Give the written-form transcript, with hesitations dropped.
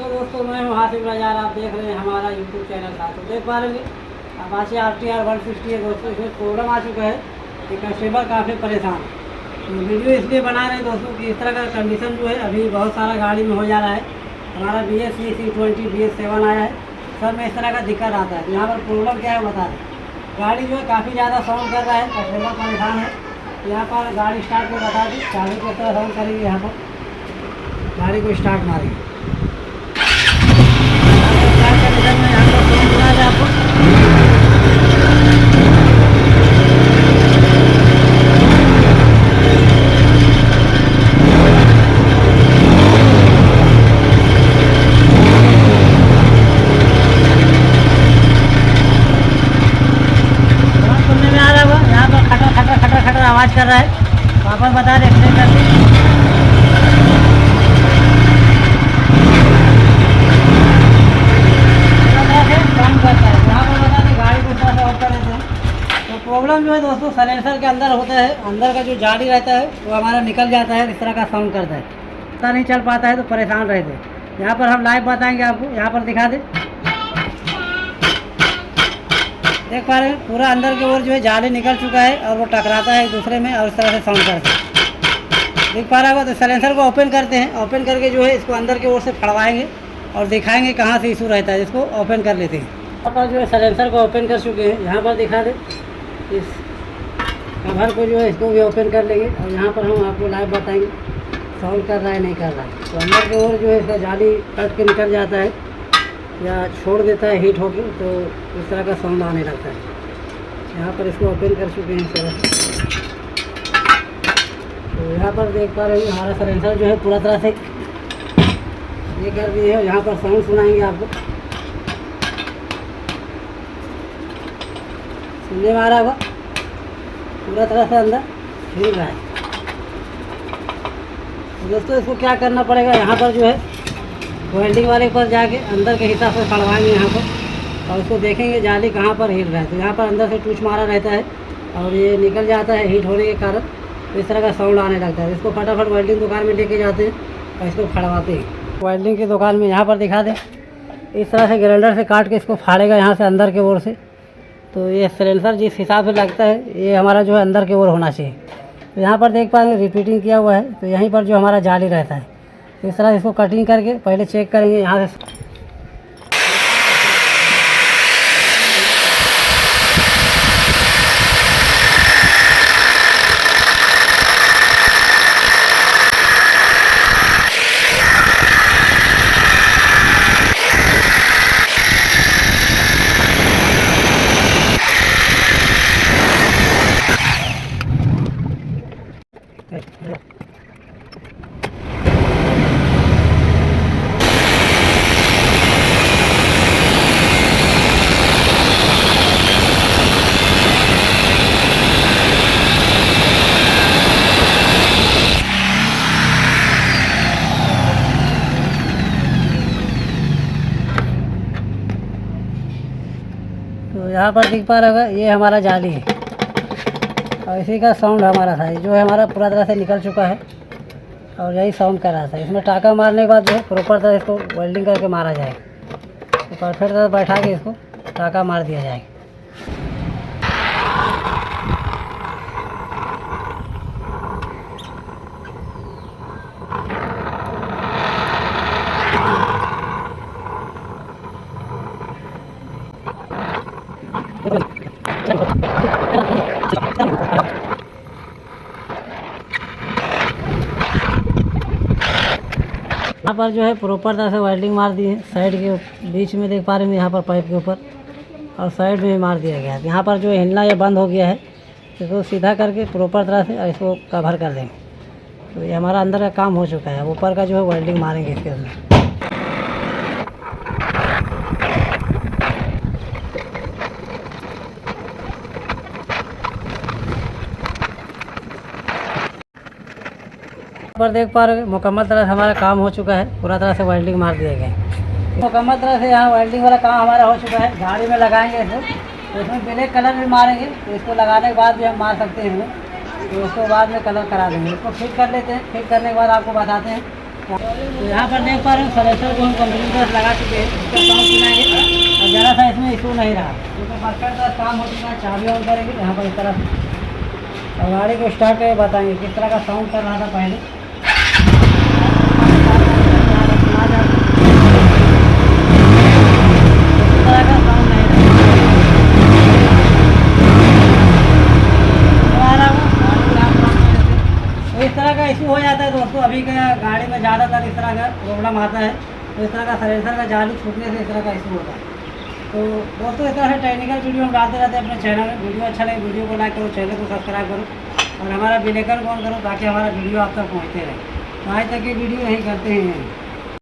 तो दोस्तों मैं हूँ हासिफ बाजार। आप देख रहे हैं हमारा यूट्यूब चैनल था, तो देख पा रहे हैं अपाचे RTR 160 है दोस्तों। इसमें प्रॉब्लम आ चुका है कि कस्टमर काफ़ी परेशान है। तो वीडियो इसलिए बना रहे हैं दोस्तों कि इस तरह का कंडीशन जो है अभी बहुत सारा गाड़ी में हो जा रहा है। हमारा BS C20 BS7 आया है, सब में इस तरह का दिक्कत आता है। तो यहाँ पर प्रॉब्लम क्या है बता दें। गाड़ी जो है काफ़ी ज़्यादा साउंड कर रहा है, कस्टमर परेशान है। तो यहाँ पर गाड़ी स्टार्ट में बता दें, चाबी किस तरह साउंड करेंगे। यहाँ पर गाड़ी को स्टार्ट मारेंगे, आपको सुनने में आ रहा होगा। यहाँ पर खटर खटर खटर खटर आवाज़ कर रहा है। वापस बता दें एक्सप्लेन करके। प्रॉब्लम जो है दोस्तों साइलेंसर के अंदर होता है, अंदर का जो जाली रहता है वो हमारा निकल जाता है, इस तरह का साउंड करता है, पता नहीं चल पाता है, तो परेशान रहते हैं। यहाँ पर हम लाइव बताएंगे आपको, यहाँ पर दिखा दें। देख पा रहे हैं पूरा अंदर की ओर जो है जाली निकल चुका है और वो टकराता है एक दूसरे में और इस तरह से साउंड करता है। देख पा रहा होगा। तो साइलेंसर को ओपन करते हैं, ओपन करके जो है इसको अंदर की ओर से फड़वाएंगे और दिखाएंगे कहाँ से इशू रहता है। इसको ओपन कर लेते हैं। यहाँ पर जो है साइलेंसर को ओपन कर चुके हैं, यहाँ पर दिखा दें। इस कवर को जो है इसको भी ओपन कर लेंगे और यहाँ पर हम आपको लाइव बताएंगे साउंड कर रहा है नहीं कर रहा है। तो अंदर की ओर जो है इसका जाली कट के निकल जाता है या छोड़ देता है हीट होकर, तो इस तरह का साउंड आने लगता है। यहाँ पर इसको ओपन कर चुके हैं इस तरह। तो यहाँ पर देख पा रहे हैं हमारा साइलेंसर जो है पूरा तरह से ये कर दिए है। यहाँ पर साउंड सुनाएंगे आपको, सुनने में आ रहा होगा। पूरा तरह से अंदर हिल रहा है। तो दोस्तों इसको क्या करना पड़ेगा, यहाँ पर जो है वेल्डिंग वाले पर जाके अंदर के हिसाब से फड़वाएंगे यहाँ पर और उसको देखेंगे जाली कहाँ पर हिल रहा है। तो यहाँ पर अंदर से टूच मारा रहता है और ये निकल जाता है हीट होने के कारण, तो इस तरह का साउंड आने लगता है। इसको फटाफट वेल्डिंग दुकान में लेके जाते हैं और इसको फड़वाते हैं वेल्डिंग की दुकान में। यहाँ पर दिखा दें, इस तरह से ग्राइंडर से काट के इसको फाड़ेगा यहाँ से अंदर की ओर से। तो ये सिलेंडर जिस हिसाब से लगता है ये हमारा जो है अंदर की ओर होना चाहिए। तो यहाँ पर देख पाएंगे रिपीटिंग किया हुआ है, तो यहीं पर जो हमारा जाली रहता है। इस तरह इसको कटिंग करके पहले चेक करेंगे यहाँ से। तो यहाँ पर दिख पा रहा होगा ये हमारा जाली है और इसी का साउंड हमारा था, जो है हमारा पूरा तरह से निकल चुका है और यही साउंड कर रहा था। इसमें टाका मारने के बाद जो है प्रॉपर तरह इसको वेल्डिंग करके मारा जाएगा। तो परफेक्ट तरह बैठा के इसको टाका मार दिया जाएगा। यहाँ पर जो है प्रॉपर तरह से वेल्डिंग मार दी है। साइड के बीच में देख पा रहे हैं यहाँ पर पाइप के ऊपर और साइड में भी मार दिया गया है। यहाँ पर जो हिलना ये बंद हो गया है, इसको सीधा करके प्रॉपर तरह से इसको कवर कर देंगे। तो ये हमारा अंदर का काम हो चुका है। ऊपर का जो है वेल्डिंग मारेंगे इसके अंदर। पर देख पा रहे मुकम्मल तरह से हमारा काम हो चुका है। पूरा तरह से वेल्डिंग मार दिया गया है। मुकम्मल तरह से यहाँ वेल्डिंग वाला काम हमारा हो चुका है। गाड़ी में लगाएंगे इसको, तो इसमें ब्लैक कलर भी मारेंगे। तो इसको लगाने के बाद भी हम मार सकते हैं, तो उसको बाद में कलर करा देंगे। इसको फिट कर लेते हैं। फिट करने के बाद आपको बताते हैं तो यहाँ पर देख पा रहे हैं सलेंसर को हम कंप्लीट तरह लगा चुके हैं, इसका साउंड सुनाएंगे और ज़रा सा इसमें इशू नहीं रहा क्योंकि परफेक्ट तरह काम हो चुका है। चाबी ऑन करेंगे यहाँ पर इस तरह से और गाड़ी को स्टार्ट करके बताएंगे किस तरह का साउंड कर रहा था पहले। इस तरह का साउंड नहीं रहा। तो इस तरह का इशू हो जाता है दोस्तों। अभी का गाड़ी में ज़्यादातर इस तरह का प्रॉब्लम आता है, तो इस तरह का सलेंसर का जाली छूटने से इस तरह का इशू होता है। तो दोस्तों इस तरह से टेक्निकल वीडियो हम डालते रहते हैं अपने चैनल में। वीडियो अच्छा लगे वीडियो को लाइक करो, चैनल को सब्सक्राइब करो और हमारा बेल आइकन ऑन करो ताकि हमारा वीडियो आप तक पहुँचते रहे। तो आज तक की वीडियो यही करते हैं।